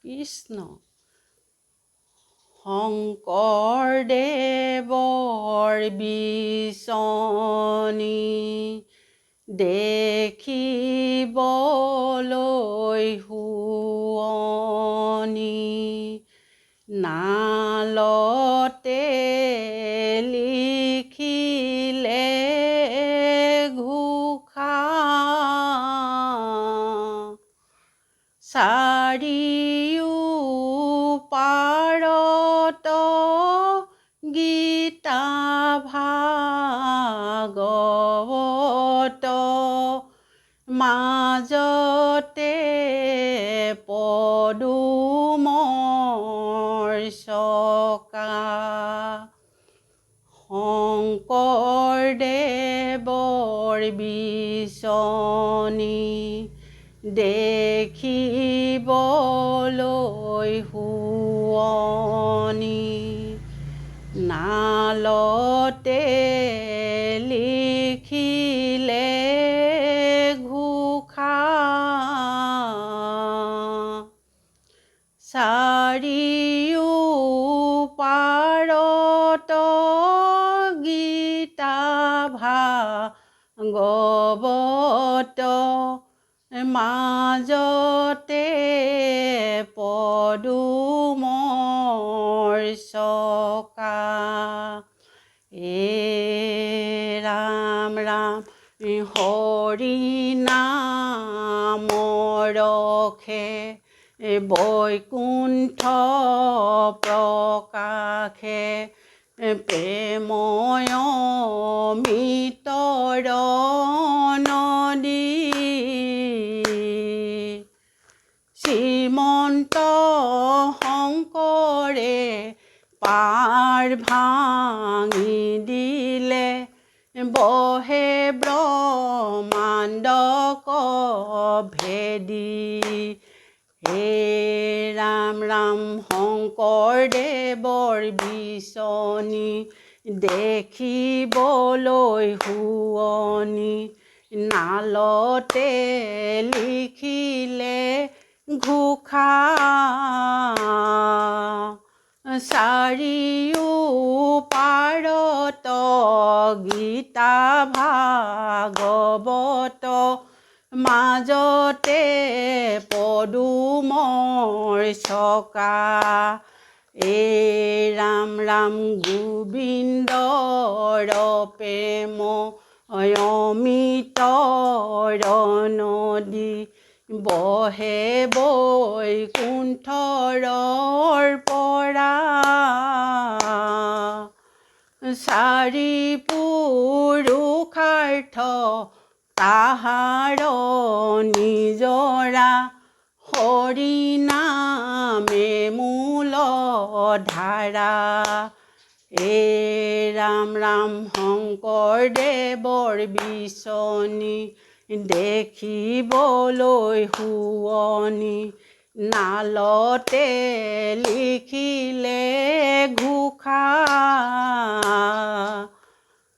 কৃষ্ণ শংকৰদেৱৰ বিচনী দেখিবলৈ শুৱনি নালতে লিখিলে ঘোষা চাৰিও পাৰত গীতা ভাগৱত মাজতে পদুমৰ চকা শংকৰদেৱৰ বিচনী দেখিবলৈ শুৱনি নালতে লিখিলে ঘোষা চাৰিও পাৰত গীতা ভাগৱত মাজতে পদুমৰ চকা ৰাম ৰাম হৰি নাম ৰখে বৈকুণ্ঠ প্ৰকাশে প্ৰেময় মিতৰ নদী শ্ৰীমন্ত শংকৰে পাৰ ভাঙি দিলে বহে ব্ৰহ্মাণ্ড ভেদি হে ৰাম ৰাম শংকৰদেৱৰ বিচনী দেখিবলৈ শুৱনি নালতে লিখিলে ঘোষা চাৰিও পাৰত গীতা ভাগৱত মাজতে পদুমৰ চকা ৰাম ৰাম গোবিন্দৰ প্ৰেম অমিতৰ নদী বহে বৈকুণ্ঠৰ পৰা চাৰি পুৰুষাৰ্থ তাহাৰ নিজৰা হৰি নামে মূল ধাৰা ৰাম ৰাম শংকৰদেৱৰ বিচনী দেখিবলৈ শুৱনি নালতে লিখিলে ঘোষা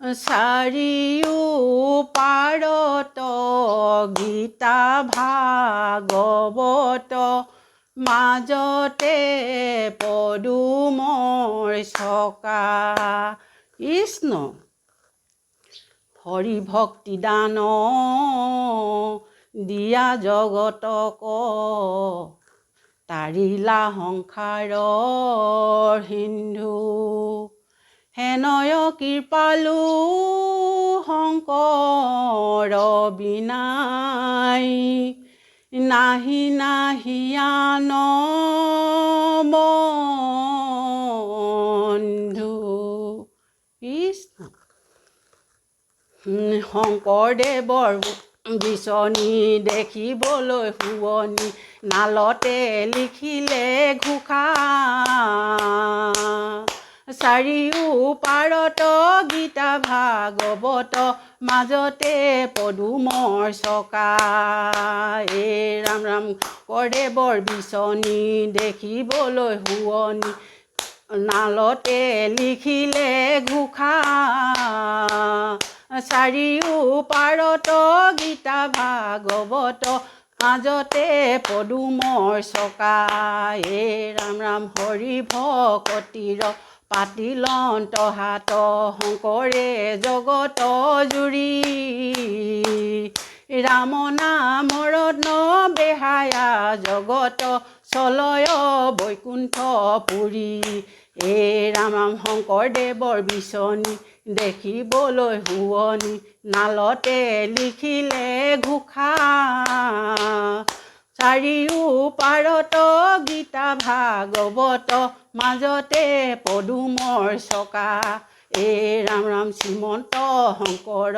চাৰিও পাৰত গীতা ভাগৱত মাজতে পদুমৰ চকা কৃষ্ণ হৰি ভক্তি দান দিয়া জগতক তাৰিলা সংসাৰৰ সিন্ধু হেনয় কৃপালু শংকৰ বিনাই নাহি নাহিয়ান বন্ধু কৃষ্ণ শংকৰদেৱৰ বিচনী দেখিবলৈ শুৱনি নালতে লিখিলে ঘোষা চাৰিও পাৰত গীতা ভাগৱত মাজতে পদুমৰ চকা ৰাম ৰাম শংকৰদেৱৰ বিচনী দেখিবলৈ শুৱনি নালতে লিখিলে ঘোষা চাৰিও পাৰত গীতা ভাগৱত মাজতে পদুমৰ চকা হে ৰাম ৰাম হৰি ভকতিৰ পাতিল অন্তহাত শংকৰে জগত জুৰি ৰাম নামৰ ৰত্ন বেহায়া জগত চলয় বৈকুণ্ঠ পুৰী হে ৰাম ৰাম শংকৰদেৱৰ বিচনী দেখিবলৈ শুৱনি নালতে লিখিলে ঘোষা চাৰিও পাৰত গীতা ভাগৱত মাজতে পদুমৰ চকা এ ৰাম ৰাম শ্ৰীমন্ত শংকৰ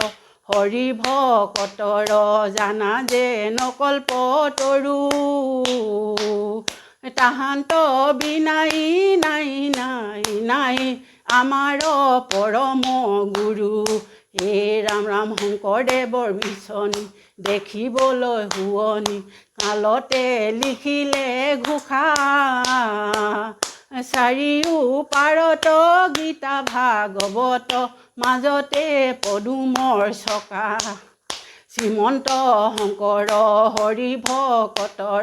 হৰি ভকতৰ জানা যে নকল্পতৰু তাহান্ত বিনাই নাই নাই নাই আমাৰ পৰম গুৰু হে ৰাম ৰাম শংকৰদেৱৰ বিচনী দেখিবলৈ শুৱনি কালতে লিখিলে ঘোষা চাৰিও পাৰত গীতা ভাগৱত মাজতে পদুমৰ চকা শ্ৰীমন্ত শংকৰ হৰি ভকতৰ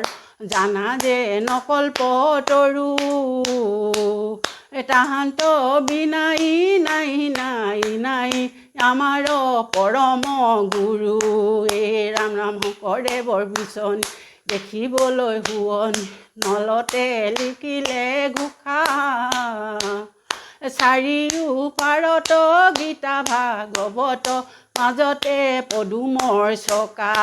জানা যে নকল্পতৰু তাহান্ত বিনাই নাই নাই নাই আমাৰ পৰম গুৰু হে ৰাম ৰাম শংকৰদেৱৰ বিচনী দেখিবলৈ শুৱনি নলতে লিখিলে ঘোষা চাৰিও পাৰত গীতা ভাগৱত মাজতে পদুমৰ চকা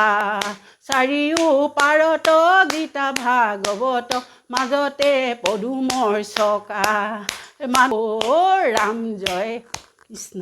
চাৰিও পাৰত গীতা ভাগৱত মাজতে পদুমৰ চকা ৰাম জয় কৃষ্ণ।